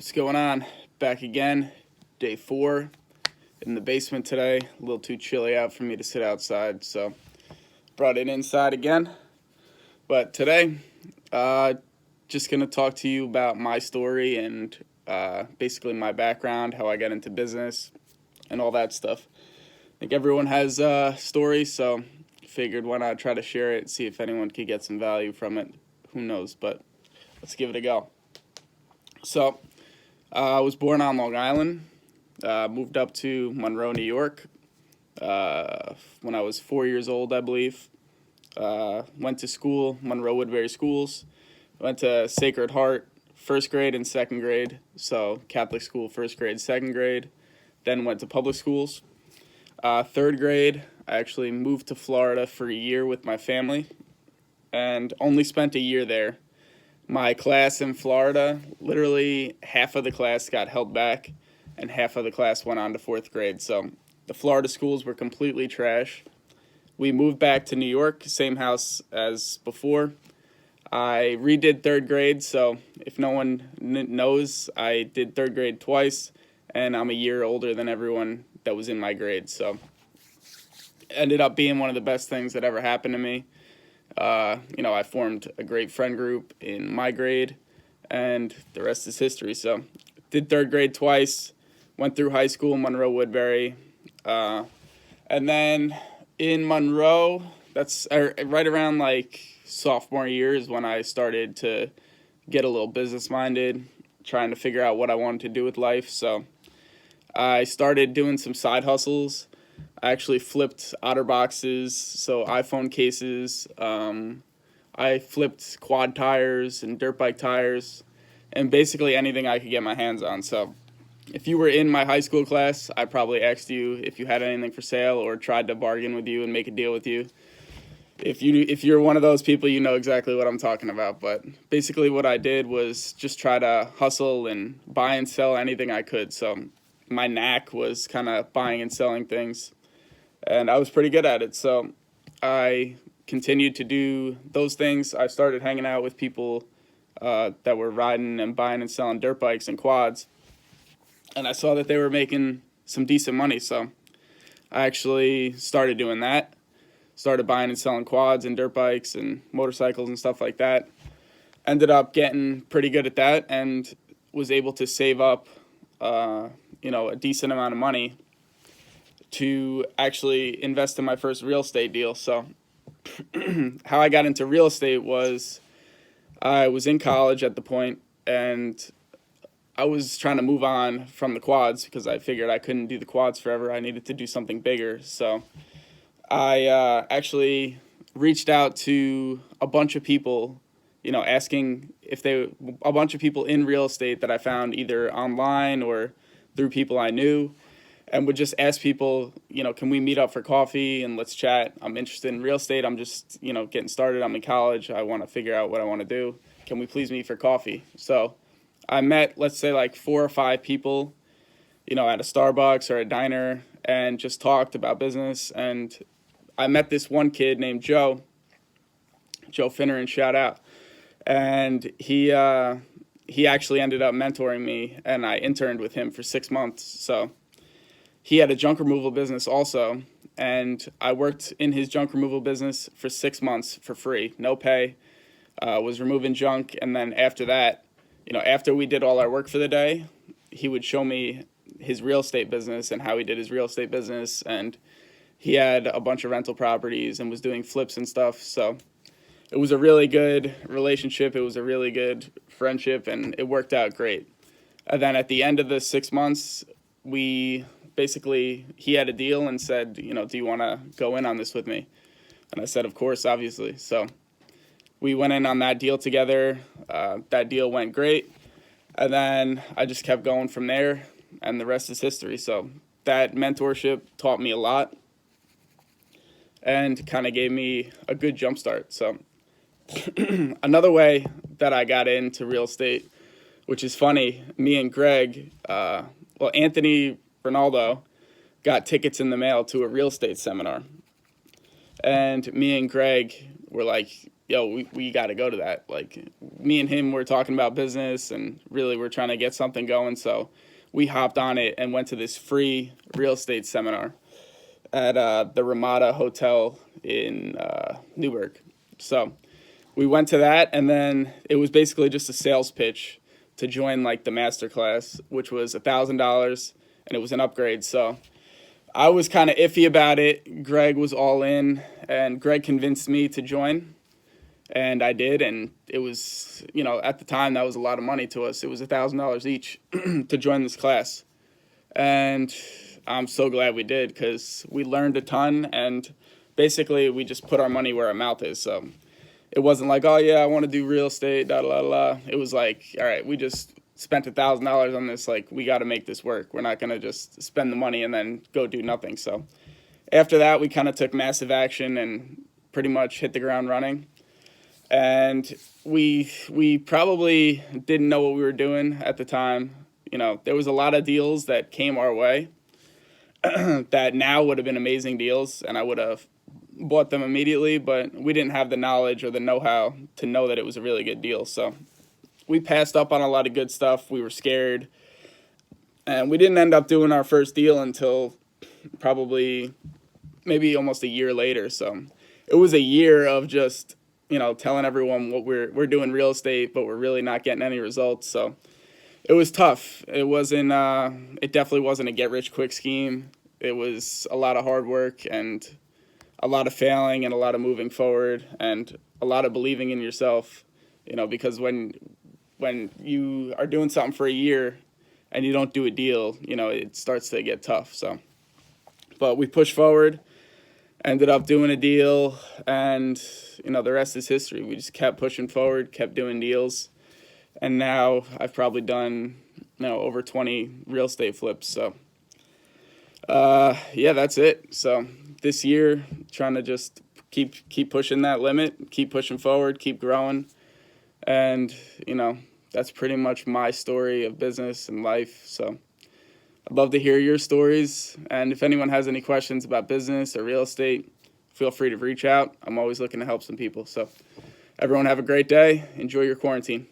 What's going on? Back again, day 4 in the basement today. A little too chilly out for me to sit outside, so brought it inside again. But today, just going to talk to you about my story and basically my background, how I got into business, and all that stuff. I think everyone has a story, so figured why not try to share it, see if anyone could get some value from it. Who knows, but let's give it a go. So, I was born on Long Island, moved up to Monroe, New York, when I was 4 years old, I believe. Went to school, Monroe Woodbury Schools. Went to Sacred Heart, first grade and second grade. So Catholic school, first grade, second grade. Then went to public schools. Third grade, I actually moved to Florida for a year with my family and only spent a year there. My class in Florida, literally half of the class got held back and half of the class went on to fourth grade. So the Florida schools were completely trash. We moved back to New York, same house as before. I redid third grade, so if no one knows, I did third grade twice, and I'm a year older than everyone that was in my grade. So it ended up being one of the best things that ever happened to me. I formed a great friend group in my grade, and the rest is history. So did third grade twice, went through high school, Monroe Woodbury, and then in Monroe, that's right around like sophomore year is when I started to get a little business minded, trying to figure out what I wanted to do with life. So I started doing some side hustles. I actually flipped OtterBoxes, so iPhone cases. I flipped quad tires and dirt bike tires, and basically anything I could get my hands on. So if you were in my high school class, I probably asked you if you had anything for sale or tried to bargain with you and make a deal with you. If you're one of those people, you know exactly what I'm talking about. But basically what I did was just try to hustle and buy and sell anything I could. So my knack was kind of buying and selling things, and I was pretty good at it. So I continued to do those things. I started hanging out with people that were riding and buying and selling dirt bikes and quads, and I saw that they were making some decent money. So I actually started doing that, started buying and selling quads and dirt bikes and motorcycles and stuff like that. Ended up getting pretty good at that and was able to save up a decent amount of money to actually invest in my first real estate deal. So how I got into real estate was I was in college at the point, and I was trying to move on from the quads because I figured I couldn't do the quads forever. I needed to do something bigger. So I actually reached out to a bunch of people, asking if a bunch of people in real estate that I found either online or through people I knew, and would just ask people, can we meet up for coffee and let's chat? I'm interested in real estate. I'm just, getting started. I'm in college. I want to figure out what I want to do. Can we please meet for coffee? So I met, let's say, like 4 or 5 people, at a Starbucks or a diner, and just talked about business. And I met this one kid named Joe Finner, and shout out. And he actually ended up mentoring me, and I interned with him for 6 months. So he had a junk removal business also, and I worked in his junk removal business for 6 months for free, no pay, was removing junk. And then after that, after we did all our work for the day, he would show me his real estate business and how he did his real estate business. And he had a bunch of rental properties and was doing flips and stuff. So it was a really good relationship. It was a really good friendship, and it worked out great. And then at the end of the 6 months, he had a deal and said, do you want to go in on this with me? And I said, of course, obviously. So we went in on that deal together. That deal went great. And then I just kept going from there, and the rest is history. So that mentorship taught me a lot and kind of gave me a good jump start. So another way that I got into real estate, which is funny, me and Greg, Anthony Ronaldo got tickets in the mail to a real estate seminar. And me and Greg were like, yo, we got to go to that. Like, me and him were talking about business, and really we're trying to get something going. So we hopped on it and went to this free real estate seminar at the Ramada Hotel in Newburgh. So we went to that, and then it was basically just a sales pitch to join like the master class, which was $1,000, and it was an upgrade. So I was kind of iffy about it. Greg was all in, and Greg convinced me to join, and I did. And it was, at the time, that was a lot of money to us. It was $1,000 each to join this class, and I'm so glad we did, because we learned a ton, and basically we just put our money where our mouth is. So it wasn't like, oh yeah, I want to do real estate, da da da. It was like, all right, we just spent $1,000 on this. Like, we got to make this work. We're not gonna just spend the money and then go do nothing. So after that, we kind of took massive action and pretty much hit the ground running. And we probably didn't know what we were doing at the time. There was a lot of deals that came our way that now would have been amazing deals, and I would have bought them immediately, but we didn't have the knowledge or the know-how to know that it was a really good deal. So we passed up on a lot of good stuff. We were scared, and we didn't end up doing our first deal until probably maybe almost a year later. So it was a year of just, telling everyone what we're doing real estate, but we're really not getting any results. So it was tough. It wasn't, it definitely wasn't a get-rich-quick scheme. It was a lot of hard work and a lot of failing and a lot of moving forward and a lot of believing in yourself, because when you are doing something for a year and you don't do a deal, it starts to get tough. So, but we pushed forward, ended up doing a deal, and, the rest is history. We just kept pushing forward, kept doing deals. And now I've probably done, over 20 real estate flips. So, yeah, that's it. So this year, trying to just keep pushing that limit, keep pushing forward, keep growing. And, that's pretty much my story of business and life. So I'd love to hear your stories. And if anyone has any questions about business or real estate, feel free to reach out. I'm always looking to help some people. So everyone have a great day. Enjoy your quarantine.